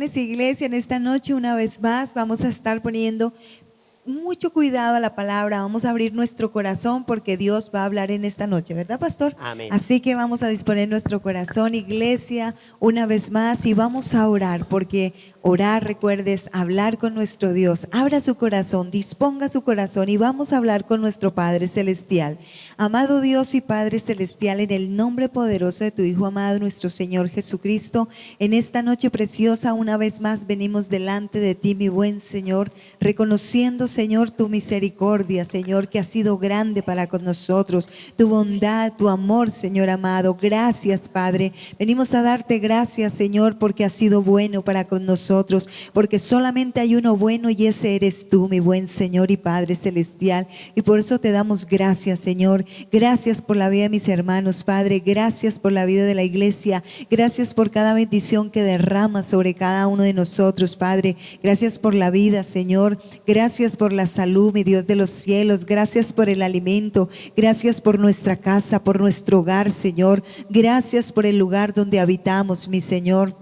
Bendiciones, iglesia. En esta noche, una vez más, vamos a estar poniendo mucho cuidado a la palabra. Vamos a abrir nuestro corazón porque Dios va a hablar en esta noche, ¿verdad, pastor? Amén. Así que vamos a disponer nuestro corazón, iglesia, una vez más, y vamos a orar, porque orar, recuerdes, hablar con nuestro Dios. Abra su corazón, disponga su corazón y vamos a hablar con nuestro Padre Celestial. Amado Dios y Padre Celestial, en el nombre poderoso de tu Hijo amado, nuestro Señor Jesucristo, en esta noche preciosa, una vez más venimos delante de ti, mi buen Señor, reconociendo, Señor, tu misericordia, Señor, que ha sido grande para con nosotros, tu bondad, tu amor, Señor amado. Gracias, Padre. Venimos a darte gracias, Señor, porque has sido bueno para con nosotros, porque solamente hay uno bueno y ese eres tú, mi buen Señor y Padre Celestial. Y por eso te damos gracias, Señor. Gracias por la vida de mis hermanos, Padre. Gracias por la vida de la iglesia. Gracias por cada bendición que derramas sobre cada uno de nosotros, Padre. Gracias por la vida, Señor. Gracias por la salud, mi Dios de los cielos. Gracias por el alimento. Gracias por nuestra casa, por nuestro hogar, Señor. Gracias por el lugar donde habitamos, mi Señor.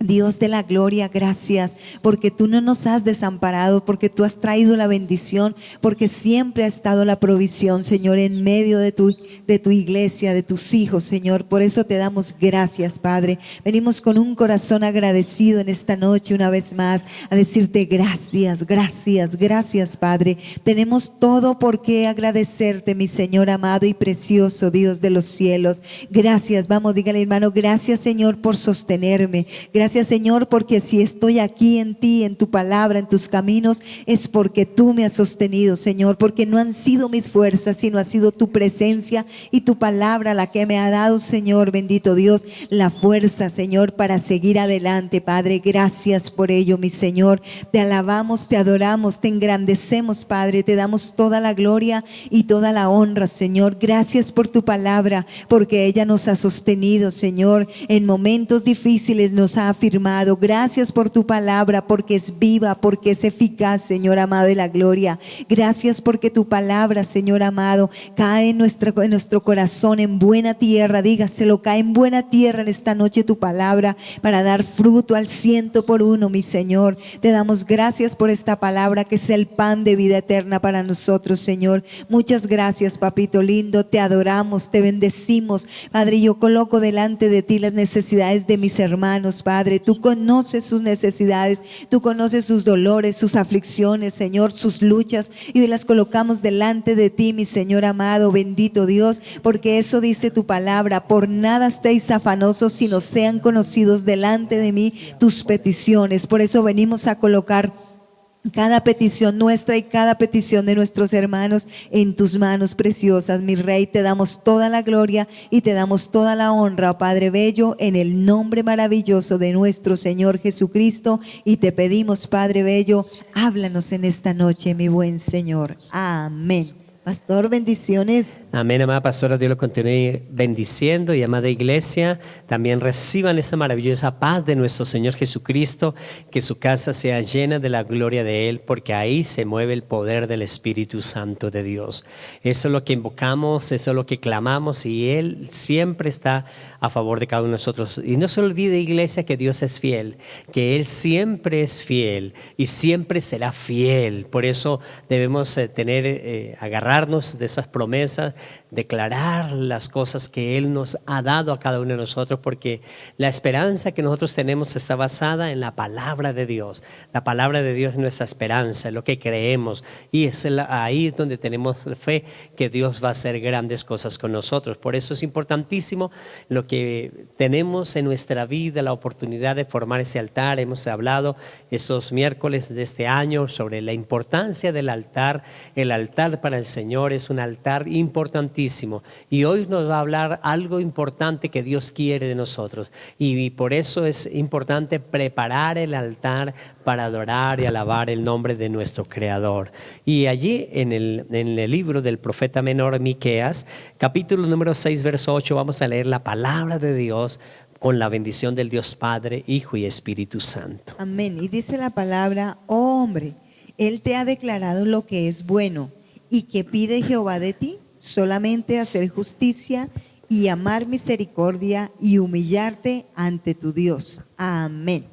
Dios de la gloria, gracias, porque tú no nos has desamparado, porque tú has traído la bendición, porque siempre ha estado la provisión, Señor, en medio de tu iglesia, de tus hijos, Señor. Por eso te damos gracias, Padre. Venimos con un corazón agradecido en esta noche una vez más a decirte gracias, gracias, gracias, Padre. Tenemos todo por qué agradecerte, mi Señor amado y precioso Dios de los cielos. Gracias, vamos, dígale, hermano, gracias, Señor, por sostenerme. Gracias, Señor, porque si estoy aquí en ti, en tu palabra, en tus caminos, es porque tú me has sostenido, Señor, porque no han sido mis fuerzas, sino ha sido tu presencia y tu palabra la que me ha dado, Señor, bendito Dios, la fuerza, Señor, para seguir adelante, Padre. Gracias por ello, mi Señor. Te alabamos, te adoramos, te engrandecemos, Padre. Te damos toda la gloria y toda la honra, Señor. Gracias por tu palabra, porque ella nos ha sostenido, Señor. En momentos difíciles nos ha afirmado. Gracias por tu palabra, porque es viva, porque es eficaz, Señor amado de la gloria. Gracias porque tu palabra, Señor amado, cae en nuestro corazón en buena tierra. Dígaselo, cae en buena tierra en esta noche tu palabra para dar fruto al 100%, mi Señor. Te damos gracias por esta palabra que es el pan de vida eterna para nosotros, Señor. Muchas gracias, papito lindo. Te adoramos, te bendecimos, Padre. Yo coloco delante de ti las necesidades de mis hermanos, Padre. Tú conoces sus necesidades, tú conoces sus dolores, sus aflicciones, Señor, sus luchas, y hoy las colocamos delante de ti, mi Señor amado, bendito Dios, porque eso dice tu palabra: por nada estéis afanosos, sino sean conocidos delante de mí tus peticiones. Por eso venimos a colocar cada petición nuestra y cada petición de nuestros hermanos en tus manos preciosas, mi Rey. Te damos toda la gloria y te damos toda la honra, Padre bello, en el nombre maravilloso de nuestro Señor Jesucristo. Y te pedimos, Padre bello, háblanos en esta noche, mi buen Señor. Amén. Pastor, bendiciones. Amén, amada pastora. Dios lo continúe bendiciendo. Y amada iglesia, también reciban esa maravillosa paz de nuestro Señor Jesucristo, que su casa sea llena de la gloria de Él, porque ahí se mueve el poder del Espíritu Santo de Dios. Eso es lo que invocamos, eso es lo que clamamos, y Él siempre está a favor de cada uno de nosotros. Y no se olvide, iglesia, que Dios es fiel, que Él siempre es fiel y siempre será fiel. Por eso debemos agarrarnos de esas promesas, declarar las cosas que Él nos ha dado a cada uno de nosotros, porque la esperanza que nosotros tenemos está basada en la palabra de Dios. La palabra de Dios es nuestra esperanza, es lo que creemos, y ahí es donde tenemos fe que Dios va a hacer grandes cosas con nosotros. Por eso es importantísimo lo que tenemos en nuestra vida, la oportunidad de formar ese altar. Hemos hablado esos miércoles de este año sobre la importancia del altar. El altar para el Señor es un altar importantísimo, y hoy nos va a hablar algo importante que Dios quiere de nosotros, y por eso es importante preparar el altar para adorar y alabar el nombre de nuestro Creador. Y allí en el libro del profeta menor Miqueas, capítulo número 6, verso 8, vamos a leer la palabra de Dios con la bendición del Dios Padre, Hijo y Espíritu Santo. Amén. Y dice la palabra: oh hombre, Él te ha declarado lo que es bueno. ¿Y qué pide Jehová de ti? Solamente hacer justicia y amar misericordia y humillarte ante tu Dios. Amén.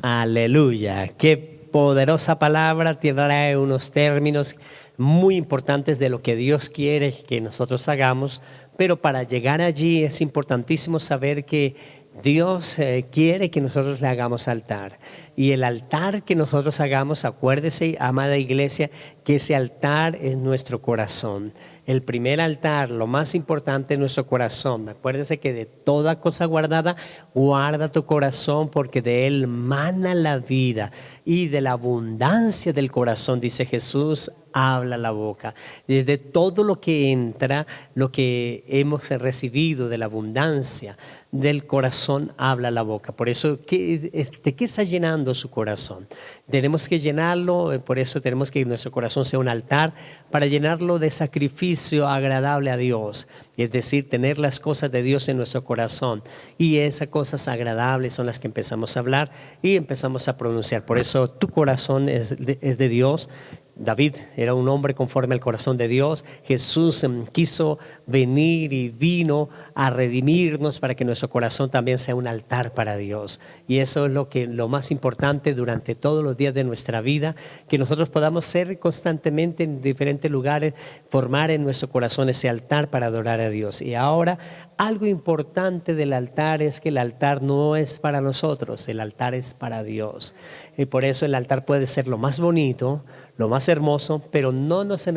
Aleluya. Qué poderosa palabra, trae unos términos muy importantes de lo que Dios quiere que nosotros hagamos, pero para llegar allí es importantísimo saber que Dios quiere que nosotros le hagamos altar. Y el altar que nosotros hagamos, acuérdese, amada iglesia, que ese altar es nuestro corazón. El primer altar, lo más importante es nuestro corazón. Acuérdese que de toda cosa guardada, guarda tu corazón porque de él mana la vida. Y de la abundancia del corazón, dice Jesús, habla la boca. De todo lo que entra, lo que hemos recibido de la abundancia del corazón, habla la boca. Por eso, ¿de qué está llenando su corazón? Tenemos que llenarlo, por eso tenemos que nuestro corazón sea un altar, para llenarlo de sacrificio agradable a Dios. Es decir, tener las cosas de Dios en nuestro corazón. Y esas cosas agradables son las que empezamos a hablar y empezamos a pronunciar. Por eso tu corazón es de Dios. David era un hombre conforme al corazón de Dios. Jesús quiso venir y vino a redimirnos para que nuestro corazón también sea un altar para Dios. Y eso es lo más importante durante todos los días de nuestra vida, que nosotros podamos ser constantemente en diferentes lugares, formar en nuestro corazón ese altar para adorar a Dios. Y ahora, algo importante del altar es que el altar no es para nosotros, el altar es para Dios. Y por eso el altar puede ser lo más bonito, lo más hermoso, pero no nos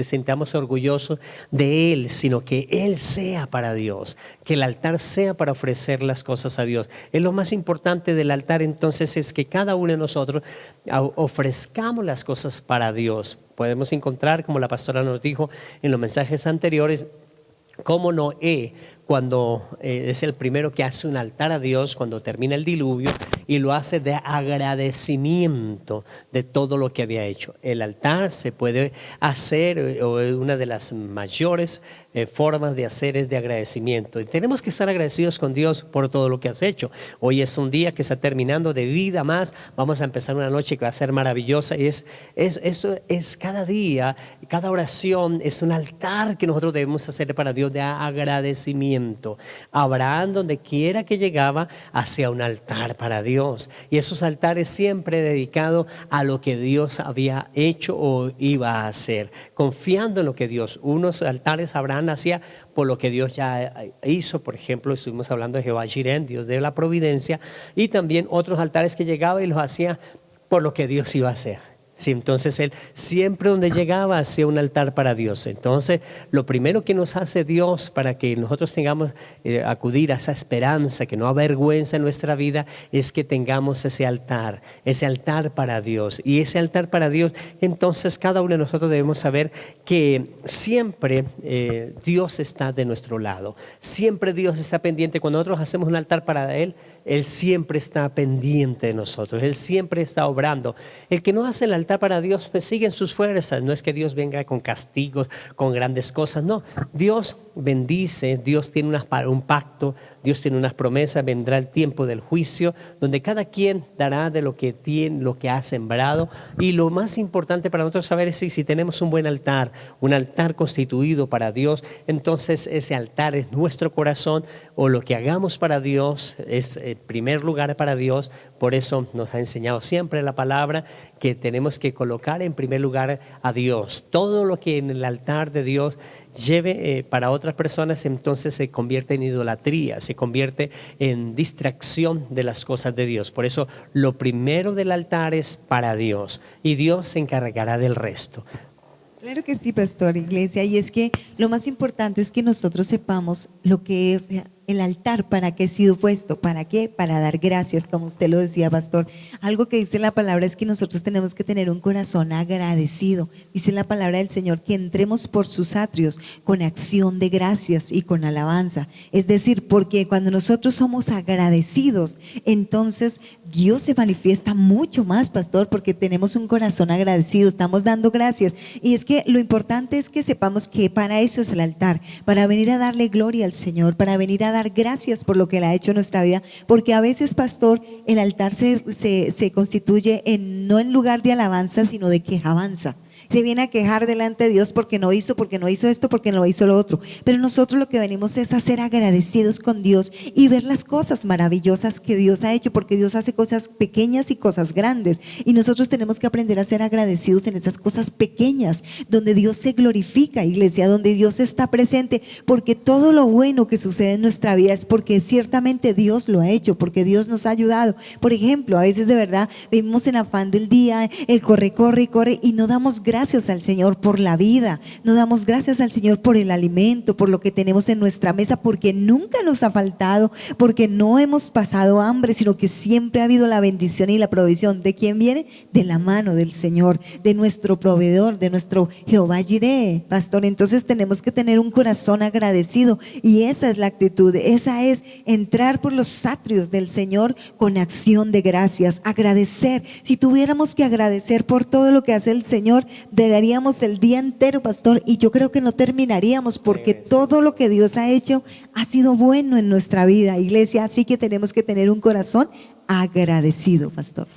sintamos orgullosos de Él, sino que Él sea para Dios, que el altar sea para ofrecer las cosas a Dios. Es lo más importante del altar, entonces, es que cada uno de nosotros ofrezcamos las cosas para Dios. Podemos encontrar, como la pastora nos dijo en los mensajes anteriores, como Noé, cuando es el primero que hace un altar a Dios cuando termina el diluvio, y lo hace de agradecimiento de todo lo que había hecho. El altar se puede hacer, o una de las mayores formas de hacer es de agradecimiento. Y tenemos que estar agradecidos con Dios por todo lo que has hecho. Hoy es un día que está terminando de vida más. Vamos a empezar una noche que va a ser maravillosa. Y eso es cada día, cada oración es un altar que nosotros debemos hacer para Dios de agradecimiento. Abraham, donde quiera que llegaba, hacía un altar para Dios. Y esos altares siempre dedicados a lo que Dios había hecho o iba a hacer, confiando en lo que Dios. Unos altares Abraham hacía por lo que Dios ya hizo. Por ejemplo, estuvimos hablando de Jehová Jireh, Dios de la providencia, y también otros altares que llegaba y los hacía por lo que Dios iba a hacer. Sí, entonces él siempre donde llegaba hacía un altar para Dios. Entonces lo primero que nos hace Dios para que nosotros tengamos acudir a esa esperanza que no avergüenza en nuestra vida, es que tengamos ese altar para Dios. Y ese altar para Dios, entonces cada uno de nosotros debemos saber que siempre Dios está de nuestro lado. Siempre Dios está pendiente. Cuando nosotros hacemos un altar para Él siempre está pendiente de nosotros. Él siempre está obrando. El que no hace el altar para Dios, pues sigue en sus fuerzas. No es que Dios venga con castigos, con grandes cosas. No, Dios bendice, Dios tiene un pacto, Dios tiene unas promesas. Vendrá el tiempo del juicio, donde cada quien dará de lo que tiene, lo que ha sembrado. Y lo más importante para nosotros saber es si tenemos un buen altar, un altar constituido para Dios, entonces ese altar es nuestro corazón, o lo que hagamos para Dios es el primer lugar para Dios. Por eso nos ha enseñado siempre la palabra que tenemos que colocar en primer lugar a Dios. Todo lo que en el altar de Dios lleve para otras personas, entonces se convierte en idolatría, se convierte en distracción de las cosas de Dios. Por eso lo primero del altar es para Dios, y Dios se encargará del resto. Claro que sí, pastor, iglesia, y es que lo más importante es que nosotros sepamos lo que es el altar, para qué ha sido puesto, para qué, para dar gracias, como usted lo decía, pastor. Algo que dice la palabra es que nosotros tenemos que tener un corazón agradecido. Dice la palabra del Señor que entremos por sus atrios con acción de gracias y con alabanza. Es decir, porque cuando nosotros somos agradecidos, entonces Dios se manifiesta mucho más, pastor, porque tenemos un corazón agradecido, estamos dando gracias. Y es que lo importante es que sepamos que para eso es el altar, para venir a darle gloria al Señor, para venir a dar gracias por lo que Él ha hecho en nuestra vida, porque a veces, pastor, el altar se constituye no en lugar de alabanza, sino de quejabanza. se viene a quejar delante de Dios porque no hizo esto, porque no hizo lo otro. Pero nosotros lo que venimos es a ser agradecidos con Dios y ver las cosas maravillosas que Dios ha hecho, porque Dios hace cosas pequeñas y cosas grandes, y nosotros tenemos que aprender a ser agradecidos en esas cosas pequeñas, donde Dios se glorifica, iglesia, donde Dios está presente, porque todo lo bueno que sucede en nuestra vida es porque ciertamente Dios lo ha hecho, porque Dios nos ha ayudado. Por ejemplo, a veces de verdad vivimos en afán del día, el corre, corre, corre, y no damos gracias al Señor por la vida, no damos gracias al Señor por el alimento, por lo que tenemos en nuestra mesa, porque nunca nos ha faltado, porque no hemos pasado hambre, sino que siempre ha habido la bendición y la provisión. ¿De quién viene? De la mano del Señor, de nuestro proveedor, de nuestro Jehová Jireh, pastor. Entonces tenemos que tener un corazón agradecido, y esa es la actitud, esa es entrar por los atrios del Señor con acción de gracias, agradecer. Si tuviéramos que agradecer por todo lo que hace el Señor, daríamos el día entero, pastor, y yo creo que no terminaríamos, porque todo lo que Dios ha hecho ha sido bueno en nuestra vida, iglesia. Así que tenemos que tener un corazón agradecido, pastor.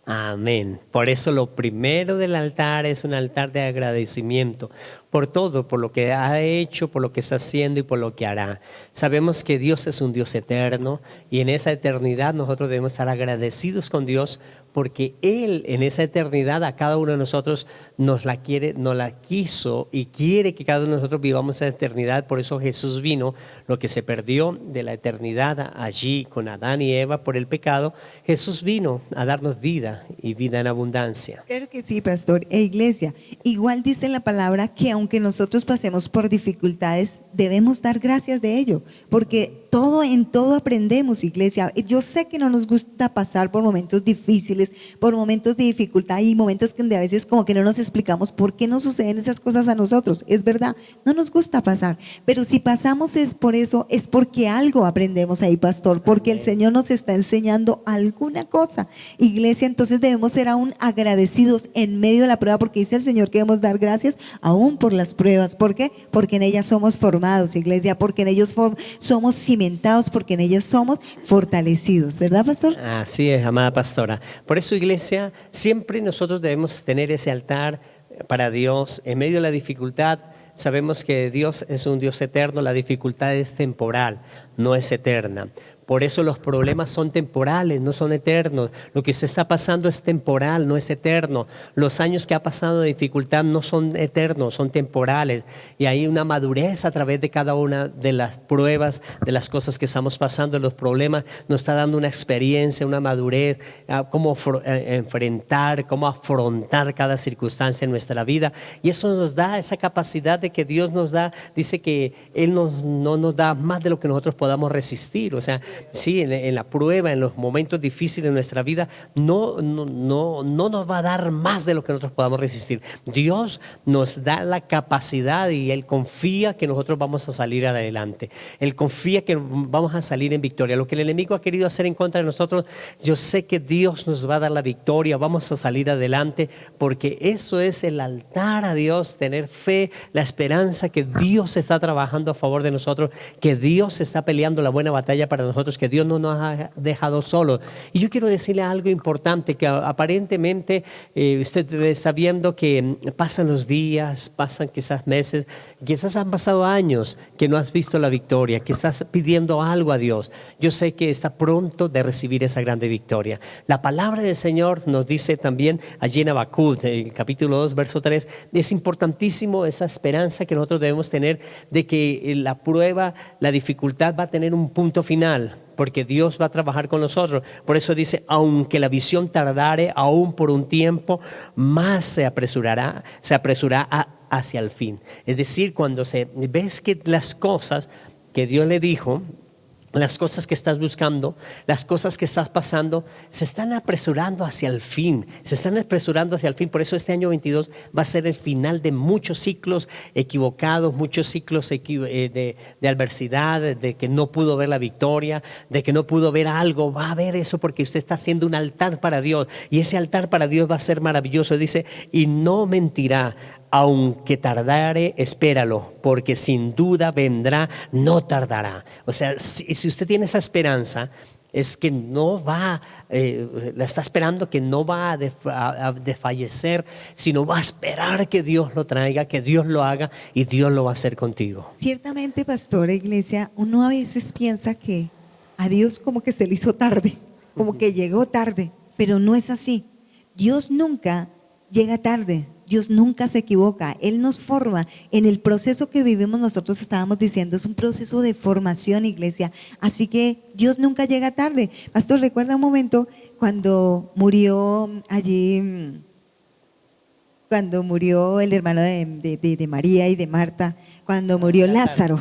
Amén. Por eso lo primero del altar es un altar de agradecimiento por todo, por lo que ha hecho, por lo que está haciendo y por lo que hará. Sabemos que Dios es un Dios eterno, y en esa eternidad nosotros debemos estar agradecidos con Dios, porque Él en esa eternidad a cada uno de nosotros nos la quiso y quiere que cada uno de nosotros vivamos esa eternidad. Por eso Jesús vino. Lo que se perdió de la eternidad allí con Adán y Eva por el pecado, Jesús vino a darnos vida y vida en abundancia. Claro que sí, pastor. Iglesia, igual dice la palabra que aunque nosotros pasemos por dificultades, debemos dar gracias de ello, porque en todo aprendemos, iglesia. Yo sé que no nos gusta pasar por momentos difíciles, por momentos de dificultad, y momentos que a veces como que no nos explicamos por qué nos suceden esas cosas a nosotros. Es verdad, no nos gusta pasar, pero si pasamos es por eso, es porque algo aprendemos ahí, pastor, porque el Señor nos está enseñando alguna cosa, iglesia. Entonces debemos ser aún agradecidos en medio de la prueba, porque dice el Señor que debemos dar gracias aún por las pruebas. ¿Por qué? Porque en ellas somos formados, iglesia, porque en ellos somos cimentados, porque en ellas somos fortalecidos, ¿verdad, pastor? Así es, amada pastora. Por eso, iglesia, siempre nosotros debemos tener ese altar para Dios en medio de la dificultad. Sabemos que Dios es un Dios eterno, la dificultad es temporal, no es eterna. Por eso los problemas son temporales, no son eternos. Lo que se está pasando es temporal, no es eterno. Los años que ha pasado de dificultad no son eternos, son temporales. Y hay una madurez a través de cada una de las pruebas, de las cosas que estamos pasando. Los problemas nos está dando una experiencia, una madurez, cómo enfrentar, cómo afrontar cada circunstancia en nuestra vida. Y eso nos da esa capacidad de que Dios nos da, dice que Él no nos da más de lo que nosotros podamos resistir. O sea, sí, en la prueba, en los momentos difíciles de nuestra vida, no nos va a dar más de lo que nosotros podamos resistir. Dios nos da la capacidad, y Él confía que nosotros vamos a salir adelante. Él confía que vamos a salir en victoria. Lo que el enemigo ha querido hacer en contra de nosotros, yo sé que Dios nos va a dar la victoria. Vamos a salir adelante, porque eso es el altar a Dios, tener fe, la esperanza que Dios está trabajando a favor de nosotros, que Dios está peleando la buena batalla para nosotros, que Dios no nos ha dejado solos. Y yo quiero decirle algo importante, que aparentemente usted está viendo que pasan los días, pasan quizás meses, quizás han pasado años que no has visto la victoria, que estás pidiendo algo a Dios. Yo sé que está pronto de recibir esa grande victoria. La palabra del Señor nos dice también allí en Habacuc, el capítulo 2, verso 3, es importantísimo esa esperanza que nosotros debemos tener de que la prueba, la dificultad va a tener un punto final, porque Dios va a trabajar con nosotros. Por eso dice, aunque la visión tardare aún por un tiempo, más se apresurará hacia el fin. Es decir, cuando ves que las cosas que Dios le dijo, las cosas que estás buscando, las cosas que estás pasando, se están apresurando hacia el fin, Por eso este año 22 va a ser el final de muchos ciclos equivocados, muchos ciclos de adversidad, de que no pudo ver la victoria, de que no pudo ver algo. Va a haber eso porque usted está haciendo un altar para Dios, y ese altar para Dios va a ser maravilloso. Dice, y no mentirá. Aunque tardare, espéralo, porque sin duda vendrá, no tardará. O sea, si usted tiene esa esperanza, es que no va, la está esperando que no va a desfallecer, sino va a esperar que Dios lo traiga, que Dios lo haga y Dios lo va a hacer contigo. Ciertamente, pastor, iglesia, uno a veces piensa que a Dios como que se le hizo tarde, como que llegó tarde, pero no es así. Dios nunca llega tarde. Dios nunca se equivoca, Él nos forma. En el proceso que vivimos nosotros estábamos diciendo, es un proceso de formación, iglesia. Así que Dios nunca llega tarde. Pastor, recuerda un momento cuando murió allí, cuando murió el hermano de María y de Marta, cuando murió Lázaro,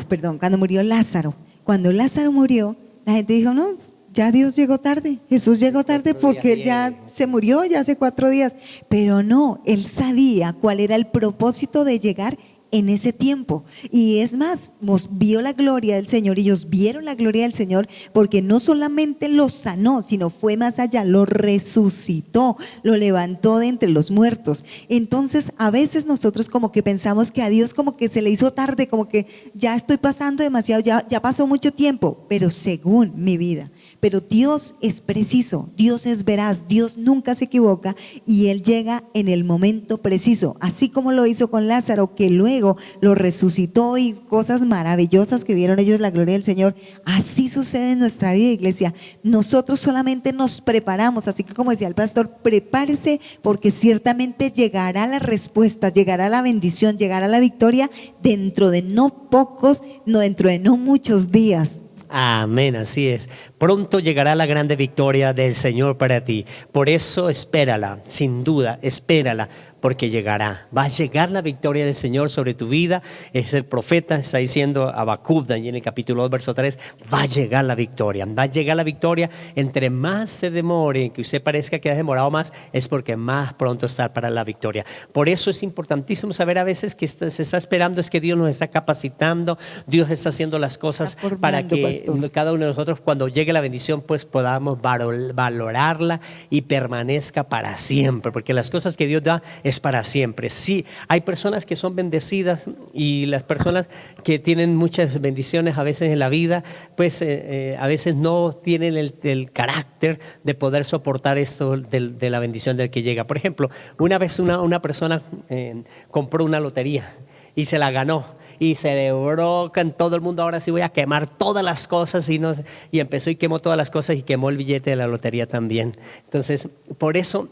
Cuando Lázaro murió, la gente dijo, no, ya Dios llegó tarde, Jesús llegó tarde porque Él ya se murió ya hace 4 días. Pero no, Él sabía cuál era el propósito de llegar en ese tiempo. Y es más, vio la gloria del Señor, y ellos vieron la gloria del Señor, porque no solamente los sanó, sino fue más allá, lo resucitó, lo levantó de entre los muertos. Entonces a veces nosotros como que pensamos que a Dios como que se le hizo tarde, como que ya estoy pasando demasiado, ya pasó mucho tiempo, pero según mi vida. Pero Dios es preciso, Dios es veraz, Dios nunca se equivoca, y Él llega en el momento preciso, así como lo hizo con Lázaro, que luego lo resucitó, y cosas maravillosas que vieron ellos la gloria del Señor. Así sucede en nuestra vida, iglesia. Nosotros solamente nos preparamos, así que como decía el pastor, prepárese, porque ciertamente llegará la respuesta, llegará la bendición, llegará la victoria dentro de dentro de no muchos días. Amén, así es. Pronto llegará la grande victoria del Señor para ti. Por eso espérala, sin duda, espérala, porque llegará. Va a llegar la victoria del Señor sobre tu vida. Es el profeta, está diciendo Habacuc, allí en el capítulo 2, verso 3, va a llegar la victoria. Va a llegar la victoria. Entre más se demore, que usted parezca que ha demorado más, es porque más pronto está para la victoria. Por eso es importantísimo saber a veces que se está esperando, es que Dios nos está capacitando, Dios está haciendo las cosas para que cada uno de nosotros, cuando llegue la bendición, pues podamos valorarla y permanezca para siempre, porque las cosas que Dios da es para siempre. Sí, hay personas que son bendecidas, y las personas que tienen muchas bendiciones a veces en la vida, pues a veces no tienen el carácter de poder soportar esto de la bendición del que llega. Por ejemplo, una vez una persona compró una lotería y se la ganó, y celebró en todo el mundo, ahora sí voy a quemar todas las cosas, y empezó y quemó todas las cosas, y quemó el billete de la lotería también. Entonces, por eso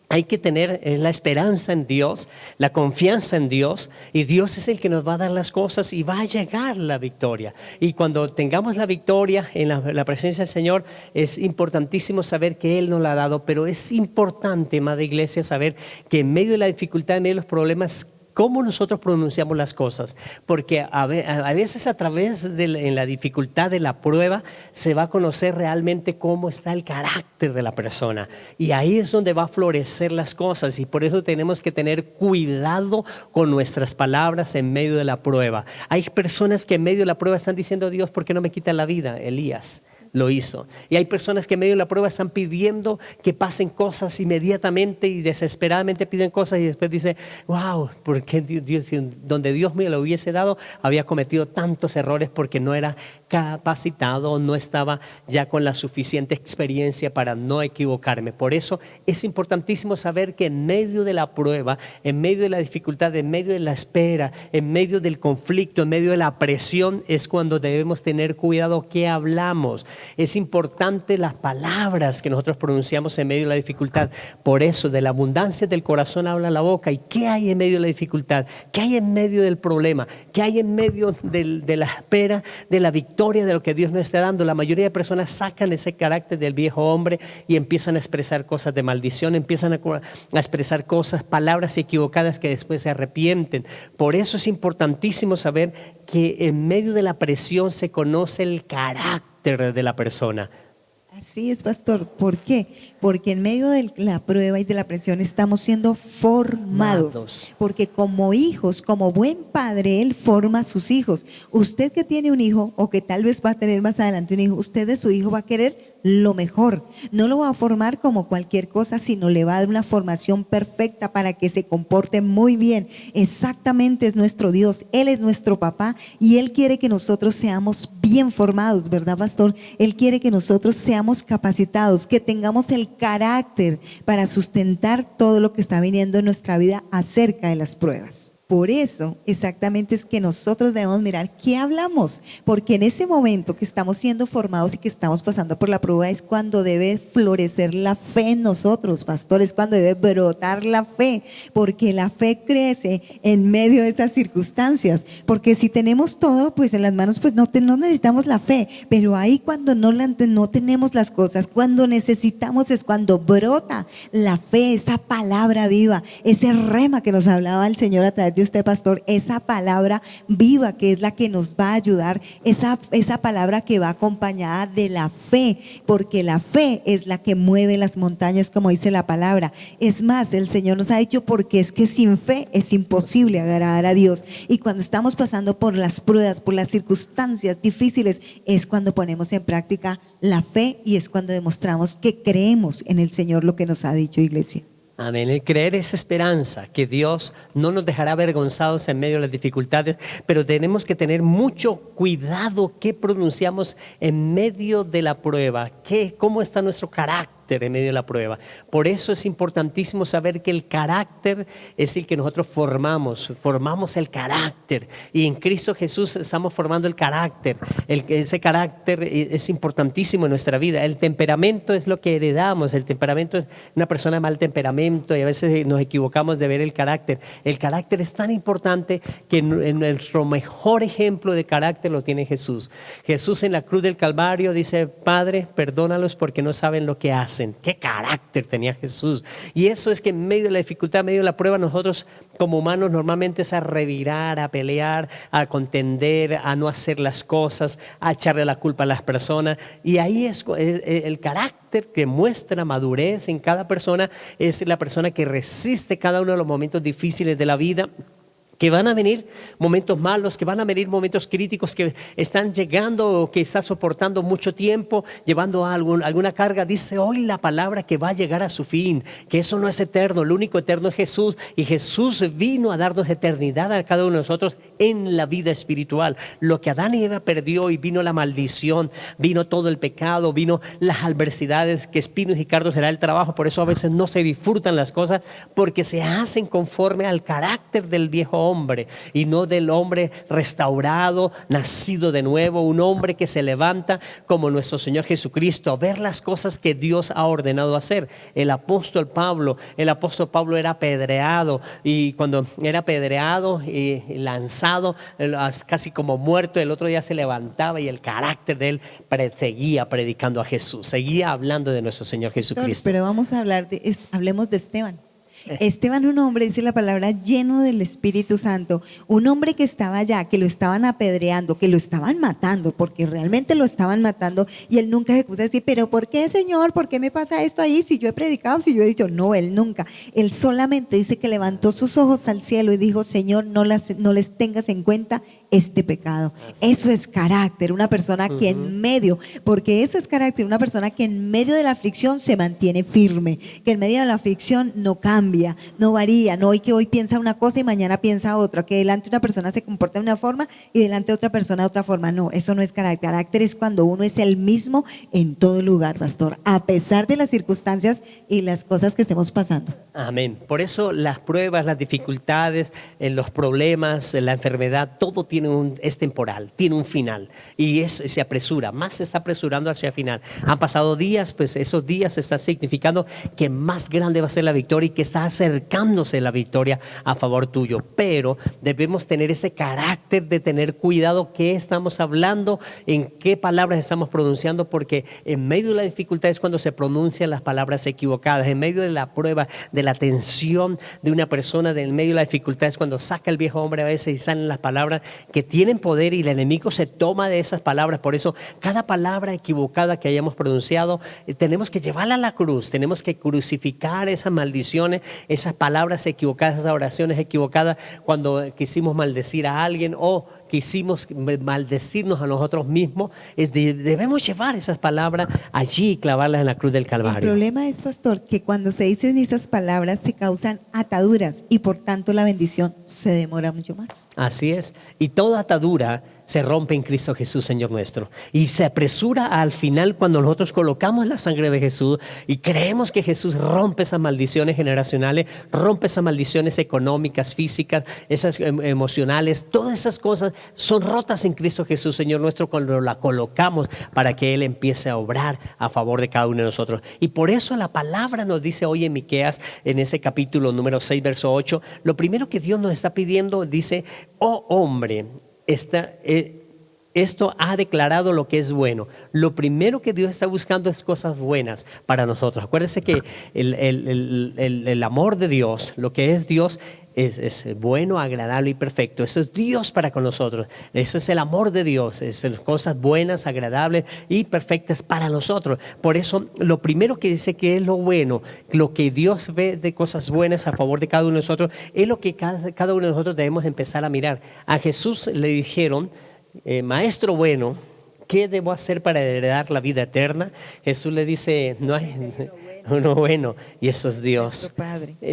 hay que tener la esperanza en Dios, la confianza en Dios, y Dios es el que nos va a dar las cosas, y va a llegar la victoria. Y cuando tengamos la victoria en la presencia del Señor, es importantísimo saber que Él nos la ha dado. Pero es importante, amada iglesia, saber que en medio de la dificultad, en medio de los problemas, cómo nosotros pronunciamos las cosas, porque a veces a través en la dificultad de la prueba se va a conocer realmente cómo está el carácter de la persona, y ahí es donde va a florecer las cosas. Y por eso tenemos que tener cuidado con nuestras palabras en medio de la prueba. Hay personas que en medio de la prueba están diciendo: Dios, ¿por qué no me quita la vida? Elías lo hizo. Y hay personas que en medio de la prueba están pidiendo que pasen cosas inmediatamente, y desesperadamente piden cosas, y después dice: wow, ¿por qué Dios, donde Dios me lo hubiese dado, había cometido tantos errores porque no era capacitado, no estaba ya con la suficiente experiencia para no equivocarme? Por eso es importantísimo saber que en medio de la prueba, en medio de la dificultad, en medio de la espera, en medio del conflicto, en medio de la presión, es cuando debemos tener cuidado qué hablamos. Es importante las palabras que nosotros pronunciamos en medio de la dificultad. Por eso, de la abundancia del corazón habla la boca. ¿Y qué hay en medio de la dificultad? ¿Qué hay en medio del problema? ¿Qué hay en medio de la espera, de la victoria, de lo que Dios nos está dando? La mayoría de personas sacan ese carácter del viejo hombre y empiezan a expresar cosas de maldición, empiezan a expresar cosas, palabras equivocadas que después se arrepienten. Por eso es importantísimo saber que en medio de la presión se conoce el carácter de la persona. Así es, pastor. ¿Por qué? Porque en medio de la prueba y de la presión estamos siendo formados. Porque como hijos, como buen padre, Él forma a sus hijos. Usted que tiene un hijo, o que tal vez va a tener más adelante un hijo, usted de su hijo va a querer lo mejor. No lo va a formar como cualquier cosa, sino le va a dar una formación perfecta para que se comporte muy bien. Exactamente, es nuestro Dios. Él es nuestro papá, y Él quiere que nosotros seamos bien formados, ¿verdad, pastor? Él quiere que nosotros seamos estamos capacitados, que tengamos el carácter para sustentar todo lo que está viniendo en nuestra vida acerca de las pruebas. Por eso exactamente es que nosotros debemos mirar qué hablamos, porque en ese momento que estamos siendo formados y que estamos pasando por la prueba es cuando debe florecer la fe en nosotros, pastores, cuando debe brotar la fe, porque la fe crece en medio de esas circunstancias, porque si tenemos todo pues en las manos pues no necesitamos la fe, pero ahí cuando no tenemos las cosas, cuando necesitamos es cuando brota la fe, esa palabra viva, ese rema que nos hablaba el Señor a través de usted, pastor, esa palabra viva que es la que nos va a ayudar, esa palabra que va acompañada de la fe, porque la fe es la que mueve las montañas, como dice la palabra. Es más, el Señor nos ha dicho, porque es que sin fe es imposible agradar a Dios, y cuando estamos pasando por las pruebas, por las circunstancias difíciles, es cuando ponemos en práctica la fe y es cuando demostramos que creemos en el Señor, lo que nos ha dicho, iglesia. Amén. El creer es esperanza, que Dios no nos dejará avergonzados en medio de las dificultades, pero tenemos que tener mucho cuidado qué pronunciamos en medio de la prueba, cómo está nuestro carácter en medio de la prueba. Por eso es importantísimo saber que el carácter es el que nosotros formamos el carácter, y en Cristo Jesús estamos formando el carácter. Ese carácter es importantísimo en nuestra vida. El temperamento es lo que heredamos. El temperamento es una persona de mal temperamento, y a veces nos equivocamos de ver el carácter. El carácter es tan importante que en nuestro mejor ejemplo de carácter lo tiene Jesús. Jesús en la cruz del Calvario dice: Padre, perdónalos porque no saben lo que hacen. ¿Qué carácter tenía Jesús? Y eso es que en medio de la dificultad, en medio de la prueba, nosotros como humanos normalmente es a revirar, a pelear, a contender, a no hacer las cosas, a echarle la culpa a las personas. Y ahí es el carácter que muestra madurez en cada persona, es la persona que resiste cada uno de los momentos difíciles de la vida, que van a venir momentos malos, que van a venir momentos críticos que están llegando o que está soportando mucho tiempo, llevando alguna carga. Dice hoy la palabra que va a llegar a su fin, que eso no es eterno, lo único eterno es Jesús, y Jesús vino a darnos eternidad a cada uno de nosotros en la vida espiritual. Lo que Adán y Eva perdió, y vino la maldición, vino todo el pecado, vino las adversidades, que espinos y cardos será el trabajo. Por eso a veces no se disfrutan las cosas, porque se hacen conforme al carácter del viejo hombre y no del hombre restaurado, nacido de nuevo, un hombre que se levanta como nuestro Señor Jesucristo a ver las cosas que Dios ha ordenado hacer. El apóstol Pablo era apedreado, y cuando era apedreado y lanzado casi como muerto, el otro día se levantaba y el carácter de él seguía predicando a Jesús, seguía hablando de nuestro Señor Jesucristo. Pero vamos a hablemos de Esteban. Esteban, un hombre, dice la palabra, lleno del Espíritu Santo, un hombre que estaba allá, que lo estaban apedreando, que lo estaban matando, porque realmente lo estaban matando, y él nunca se puso a decir, pero ¿por qué, Señor? ¿Por qué me pasa esto ahí? Si yo he predicado, si yo he dicho, no, él nunca. Él solamente dice que levantó sus ojos al cielo y dijo: Señor, no les tengas en cuenta este pecado. Eso es carácter, una persona que en medio, porque eso es carácter, una persona que en medio de la aflicción se mantiene firme, que en medio de la aflicción no cambia, no varía, no que hoy piensa una cosa y mañana piensa otra, que delante una persona se comporta de una forma y delante de otra persona de otra forma. No, eso no es carácter. Carácter es cuando uno es el mismo en todo lugar, pastor, a pesar de las circunstancias y las cosas que estemos pasando. Amén. Por eso las pruebas, las dificultades, los problemas, la enfermedad, todo es temporal, tiene un final, y se apresura, más se está apresurando hacia el final. Han pasado días, pues esos días están significando que más grande va a ser la victoria y que está acercándose la victoria a favor tuyo. Pero debemos tener ese carácter de tener cuidado qué estamos hablando, en qué palabras estamos pronunciando, porque en medio de la dificultad es cuando se pronuncian las palabras equivocadas. En medio de la prueba, de la tensión de una persona, en medio de la dificultad es cuando saca el viejo hombre a veces y salen las palabras que tienen poder, y el enemigo se toma de esas palabras. Por eso cada palabra equivocada que hayamos pronunciado tenemos que llevarla a la cruz, tenemos que crucificar esas maldiciones, esas palabras equivocadas, esas oraciones equivocadas, cuando quisimos maldecir a alguien o quisimos maldecirnos a nosotros mismos. Debemos llevar esas palabras allí y clavarlas en la cruz del Calvario. El problema es, pastor, que cuando se dicen esas palabras se causan ataduras y por tanto la bendición se demora mucho más. Así es, y toda atadura se rompe en Cristo Jesús, Señor nuestro. Y se apresura al final cuando nosotros colocamos la sangre de Jesús y creemos que Jesús rompe esas maldiciones generacionales, rompe esas maldiciones económicas, físicas, esas emocionales. Todas esas cosas son rotas en Cristo Jesús, Señor nuestro, cuando la colocamos para que Él empiece a obrar a favor de cada uno de nosotros. Y por eso la palabra nos dice hoy en Miqueas, en ese capítulo número 6, verso 8, lo primero que Dios nos está pidiendo, dice: oh hombre, esto ha declarado lo que es bueno. Lo primero que Dios está buscando es cosas buenas para nosotros. Acuérdense que el amor de Dios, lo que es Dios, es bueno, agradable y perfecto. Eso es Dios para con nosotros. Ese es el amor de Dios. Es cosas buenas, agradables y perfectas para nosotros. Por eso lo primero que dice que es lo bueno, lo que Dios ve de cosas buenas a favor de cada uno de nosotros, es lo que cada uno de nosotros debemos empezar a mirar. A Jesús le dijeron: maestro bueno, ¿qué debo hacer para heredar la vida eterna? Jesús le dice: no hay uno bueno, y eso es Dios.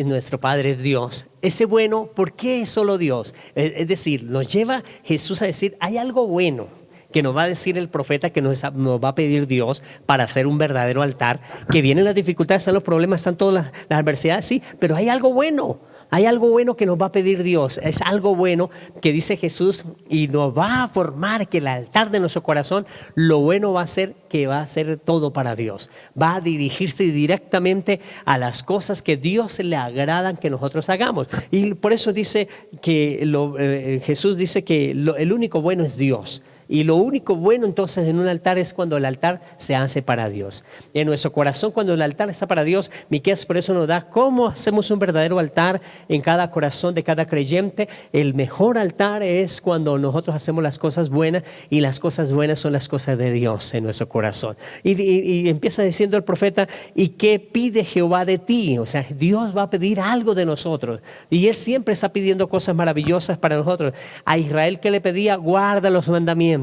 Nuestro Padre es Dios. Ese bueno, ¿por qué es solo Dios? Es decir, nos lleva Jesús a decir: hay algo bueno que nos va a decir el profeta, que nos va a pedir Dios para hacer un verdadero altar. Que vienen las dificultades, están los problemas, están todas las adversidades, sí, pero hay algo bueno. Hay algo bueno que nos va a pedir Dios. Es algo bueno que dice Jesús, y nos va a formar que el altar de nuestro corazón, lo bueno va a ser que va a ser todo para Dios. Va a dirigirse directamente a las cosas que Dios le agradan que nosotros hagamos. Y por eso dice que Jesús dice que el único bueno es Dios. Y lo único bueno entonces en un altar es cuando el altar se hace para Dios. En nuestro corazón, cuando el altar está para Dios, Miqueas por eso nos da cómo hacemos un verdadero altar en cada corazón de cada creyente. El mejor altar es cuando nosotros hacemos las cosas buenas, y las cosas buenas son las cosas de Dios en nuestro corazón. Y empieza diciendo el profeta: ¿y qué pide Jehová de ti? O sea, Dios va a pedir algo de nosotros, y Él siempre está pidiendo cosas maravillosas para nosotros. A Israel, ¿qué le pedía? Guarda los mandamientos.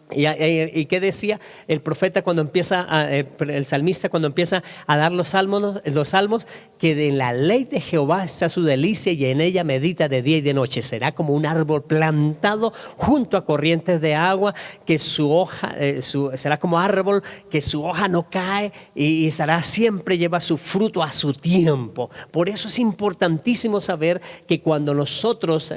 ¿Y qué decía el profeta cuando empieza, el salmista cuando empieza a dar los salmos? Que en la ley de Jehová está su delicia, y en ella medita de día y de noche. Será como un árbol plantado junto a corrientes de agua, que su hoja, será como árbol que su hoja no cae, y siempre lleva su fruto a su tiempo. Por eso es importantísimo saber que cuando nosotros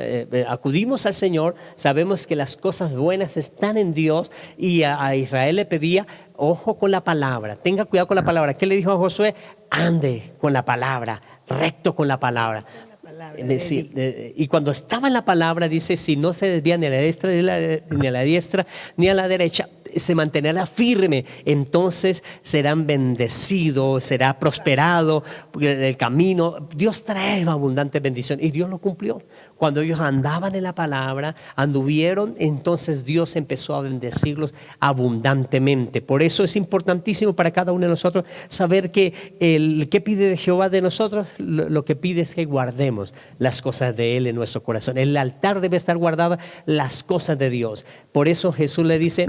acudimos al Señor, sabemos que las cosas buenas están en Dios. Y a Israel le pedía: ojo con la palabra, tenga cuidado con la palabra. ¿Qué le dijo a Josué? Ande con la palabra, recto con la palabra. Y cuando estaba en la palabra, dice: si no se desvía ni a la diestra ni a la derecha, se mantendrá firme, entonces serán bendecidos, será prosperado el camino. Dios trae abundante bendición, y Dios lo cumplió. Cuando ellos andaban en la palabra, anduvieron, entonces Dios empezó a bendecirlos abundantemente. Por eso es importantísimo para cada uno de nosotros saber que ¿qué pide Jehová de nosotros? Lo que pide es que guardemos las cosas de Él en nuestro corazón. El altar debe estar guardado, las cosas de Dios. Por eso Jesús le dice: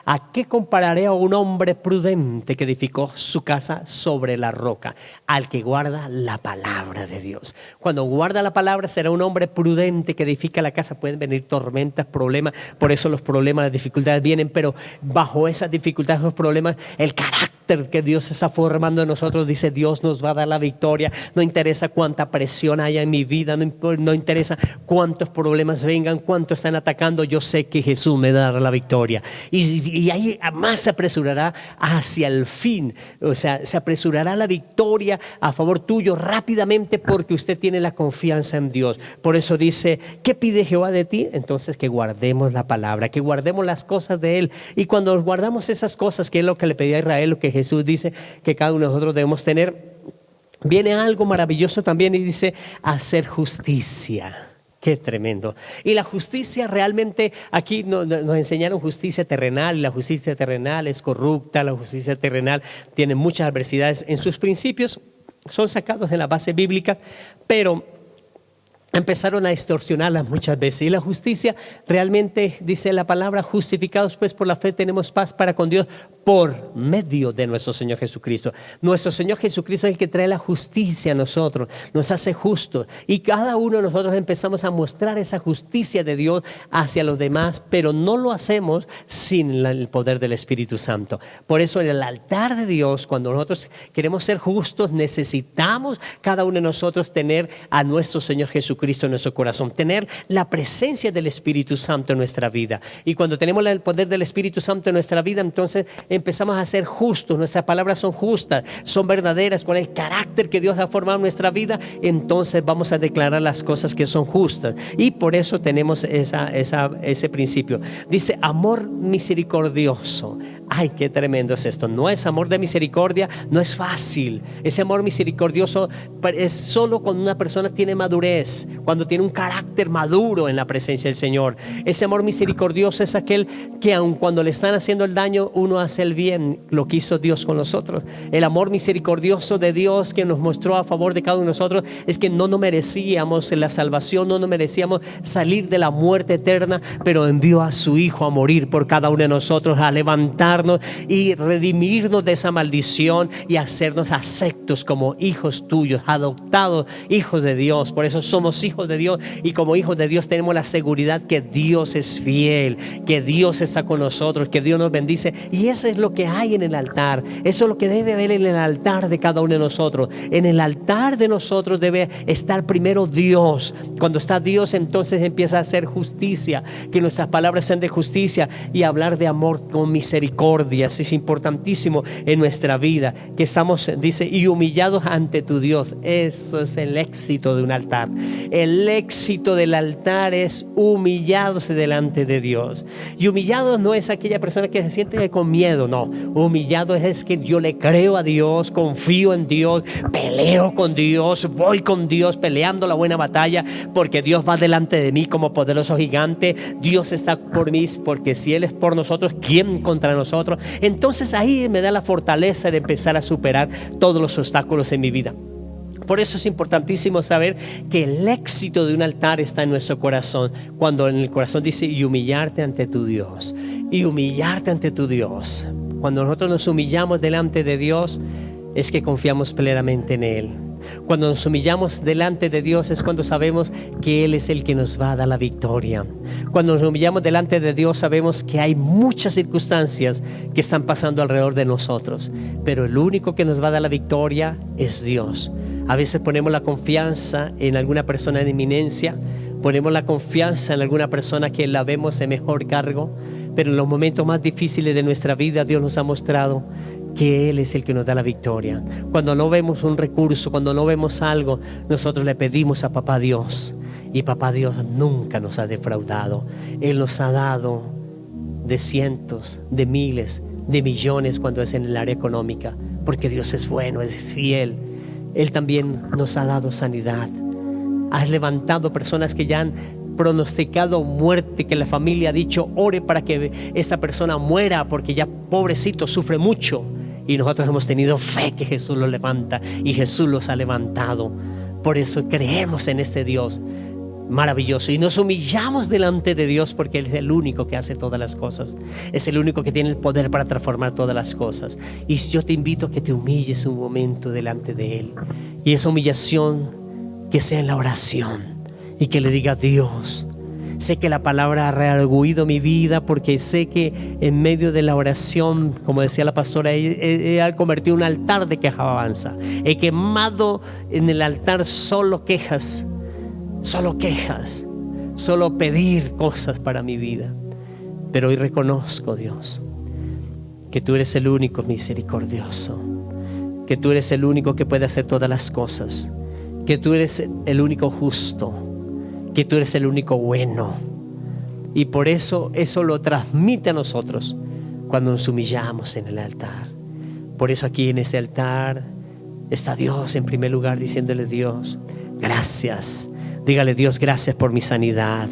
¿a qué compararé a un hombre prudente que edificó su casa sobre la roca? Al que guarda la palabra de Dios. Cuando guarda la palabra, será un hombre prudente que edifica la casa. Pueden venir tormentas, problemas, por eso los problemas, las dificultades vienen, pero bajo esas dificultades, los problemas, el carácter que Dios está formando en nosotros, dice: Dios nos va a dar la victoria. No interesa cuánta presión haya en mi vida, no interesa cuántos problemas vengan, cuánto están atacando, yo sé que Jesús me dará la victoria. Y ahí más se apresurará hacia el fin, o sea, se apresurará la victoria a favor tuyo rápidamente, porque usted tiene la confianza en Dios. Por eso dice: ¿qué pide Jehová de ti? Entonces que guardemos la palabra, que guardemos las cosas de Él. Y cuando guardamos esas cosas, que es lo que le pedía a Israel, lo que Jesús dice que cada uno de nosotros debemos tener, viene algo maravilloso también, y dice: hacer justicia. Qué tremendo. Y la justicia realmente, aquí nos enseñaron justicia terrenal, y la justicia terrenal es corrupta, la justicia terrenal tiene muchas adversidades en sus principios, son sacados de las bases bíblicas, pero empezaron a distorsionarlas muchas veces. Y la justicia realmente, dice la palabra, justificados pues por la fe tenemos paz para con Dios por medio de nuestro Señor Jesucristo. Nuestro Señor Jesucristo es el que trae la justicia a nosotros, nos hace justos. Y cada uno de nosotros empezamos a mostrar esa justicia de Dios hacia los demás, pero no lo hacemos sin el poder del Espíritu Santo. Por eso en el altar de Dios, cuando nosotros queremos ser justos, necesitamos cada uno de nosotros tener a nuestro Señor Jesucristo en nuestro corazón, tener la presencia del Espíritu Santo en nuestra vida. Y cuando tenemos el poder del Espíritu Santo en nuestra vida, entonces empezamos a ser justos, nuestras palabras son justas, son verdaderas, con el carácter que Dios ha formado en nuestra vida, entonces vamos a declarar las cosas que son justas. Y por eso tenemos ese principio. Dice amor misericordioso. Ay, qué tremendo es esto. No es amor de misericordia, no es fácil. Ese amor misericordioso es solo cuando una persona tiene madurez, cuando tiene un carácter maduro en la presencia del Señor. Ese amor misericordioso es aquel que aun cuando le están haciendo el daño, uno hace el bien, lo que hizo Dios con nosotros. El amor misericordioso de Dios que nos mostró a favor de cada uno de nosotros es que no nos merecíamos la salvación, no nos merecíamos salir de la muerte eterna, pero envió a su Hijo a morir por cada uno de nosotros, a levantar y redimirnos de esa maldición y hacernos aceptos como hijos tuyos, adoptados hijos de Dios. Por eso somos hijos de Dios, y como hijos de Dios tenemos la seguridad que Dios es fiel, que Dios está con nosotros, que Dios nos bendice. Y eso es lo que hay en el altar. Eso es lo que debe haber en el altar de cada uno de nosotros. En el altar de nosotros debe estar primero Dios. Cuando está Dios, entonces empieza a hacer justicia, que nuestras palabras sean de justicia y hablar de amor con misericordia. Es importantísimo en nuestra vida, que estamos, dice, y humillados ante tu Dios. Eso es el éxito de un altar. El éxito del altar es humillados delante de Dios. Y humillado no es aquella persona que se siente con miedo, no. Humillado es que yo le creo a Dios, confío en Dios, peleo con Dios, voy con Dios peleando la buena batalla, porque Dios va delante de mí como poderoso gigante. Dios está por mí, porque si Él es por nosotros, ¿quién contra nosotros? Entonces ahí me da la fortaleza de empezar a superar todos los obstáculos en mi vida. Por eso es importantísimo saber que el éxito de un altar está en nuestro corazón. Cuando en el corazón dice y humillarte ante tu Dios, y humillarte ante tu Dios. Cuando nosotros nos humillamos delante de Dios, es que confiamos plenamente en Él. Cuando nos humillamos delante de Dios es cuando sabemos que Él es el que nos va a dar la victoria. Cuando nos humillamos delante de Dios sabemos que hay muchas circunstancias que están pasando alrededor de nosotros, pero el único que nos va a dar la victoria es Dios. A veces ponemos la confianza en alguna persona de eminencia, ponemos la confianza en alguna persona que la vemos en mejor cargo, pero en los momentos más difíciles de nuestra vida Dios nos ha mostrado que Él es el que nos da la victoria. Cuando no vemos un recurso, cuando no vemos algo, nosotros le pedimos a Papá Dios, y Papá Dios nunca nos ha defraudado. Él nos ha dado de cientos, de miles, de millones cuando es en el área económica, porque Dios es bueno, es fiel. Él también nos ha dado sanidad. Has levantado personas que ya han pronosticado muerte, que la familia ha dicho ore para que esa persona muera porque ya pobrecito sufre mucho, y nosotros hemos tenido fe que Jesús lo levanta, y Jesús los ha levantado. Por eso creemos en este Dios maravilloso y nos humillamos delante de Dios, porque Él es el único que hace todas las cosas, es el único que tiene el poder para transformar todas las cosas. Y yo te invito a que te humilles un momento delante de Él, y esa humillación que sea en la oración, y que le diga: Dios, sé que la palabra ha reargüido mi vida, porque sé que en medio de la oración, como decía la pastora, he convertido un altar de quejanza. He quemado en el altar solo quejas, solo pedir cosas para mi vida. Pero hoy reconozco, Dios, que tú eres el único misericordioso, que tú eres el único que puede hacer todas las cosas, que tú eres el único justo, que tú eres el único bueno. Y por eso lo transmite a nosotros cuando nos humillamos en el altar. Por eso aquí en ese altar está Dios en primer lugar, diciéndole: Dios, gracias. Dígale: Dios, gracias por mi sanidad.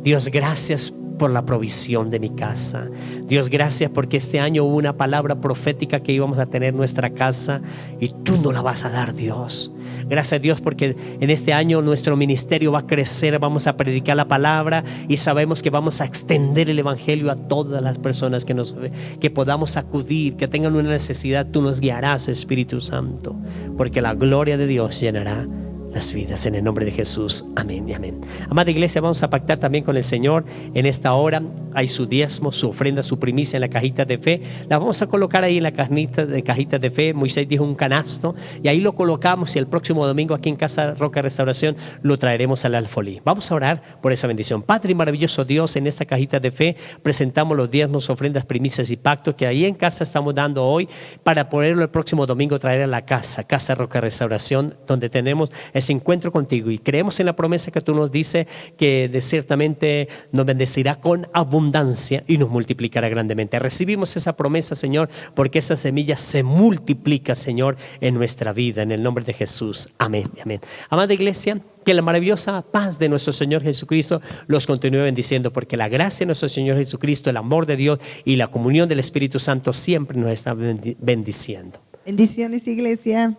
Dios, gracias por la provisión de mi casa. Dios, gracias porque este año hubo una palabra profética que íbamos a tener en nuestra casa y tú nos la vas a dar, Dios. Gracias, Dios, porque en este año nuestro ministerio va a crecer, vamos a predicar la palabra y sabemos que vamos a extender el evangelio a todas las personas que podamos acudir, que tengan una necesidad. Tú nos guiarás, Espíritu Santo, porque la gloria de Dios llenará las vidas, en el nombre de Jesús. Amén y amén. Amada iglesia, vamos a pactar también con el Señor en esta hora. Hay su diezmo, su ofrenda, su primicia en la cajita de fe. La vamos a colocar ahí en la cajita de fe. Moisés dijo un canasto y ahí lo colocamos, y el próximo domingo aquí en Casa Roca Restauración lo traeremos al alfolí. Vamos a orar por esa bendición. Padre y maravilloso Dios, en esta cajita de fe presentamos los diezmos, ofrendas, primicias y pactos que ahí en casa estamos dando hoy para poderlo el próximo domingo traer a la Casa Roca Restauración, donde tenemos ese encuentro contigo, y creemos en la promesa que tú nos dices que ciertamente nos bendecirá con abundancia y nos multiplicará grandemente. Recibimos esa promesa, Señor, porque esa semilla se multiplica, Señor, en nuestra vida, en el nombre de Jesús. Amén, amén. Amada iglesia, que la maravillosa paz de nuestro Señor Jesucristo los continúe bendiciendo, porque la gracia de nuestro Señor Jesucristo, el amor de Dios y la comunión del Espíritu Santo siempre nos está bendiciendo. Bendiciones, iglesia.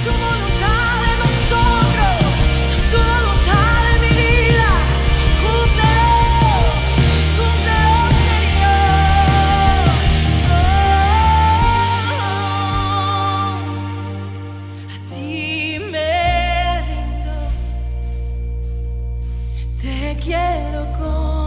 Tu voluntad en nosotros, tu voluntad en mi vida, cúmplelo, Señor. A ti me rindo, te quiero con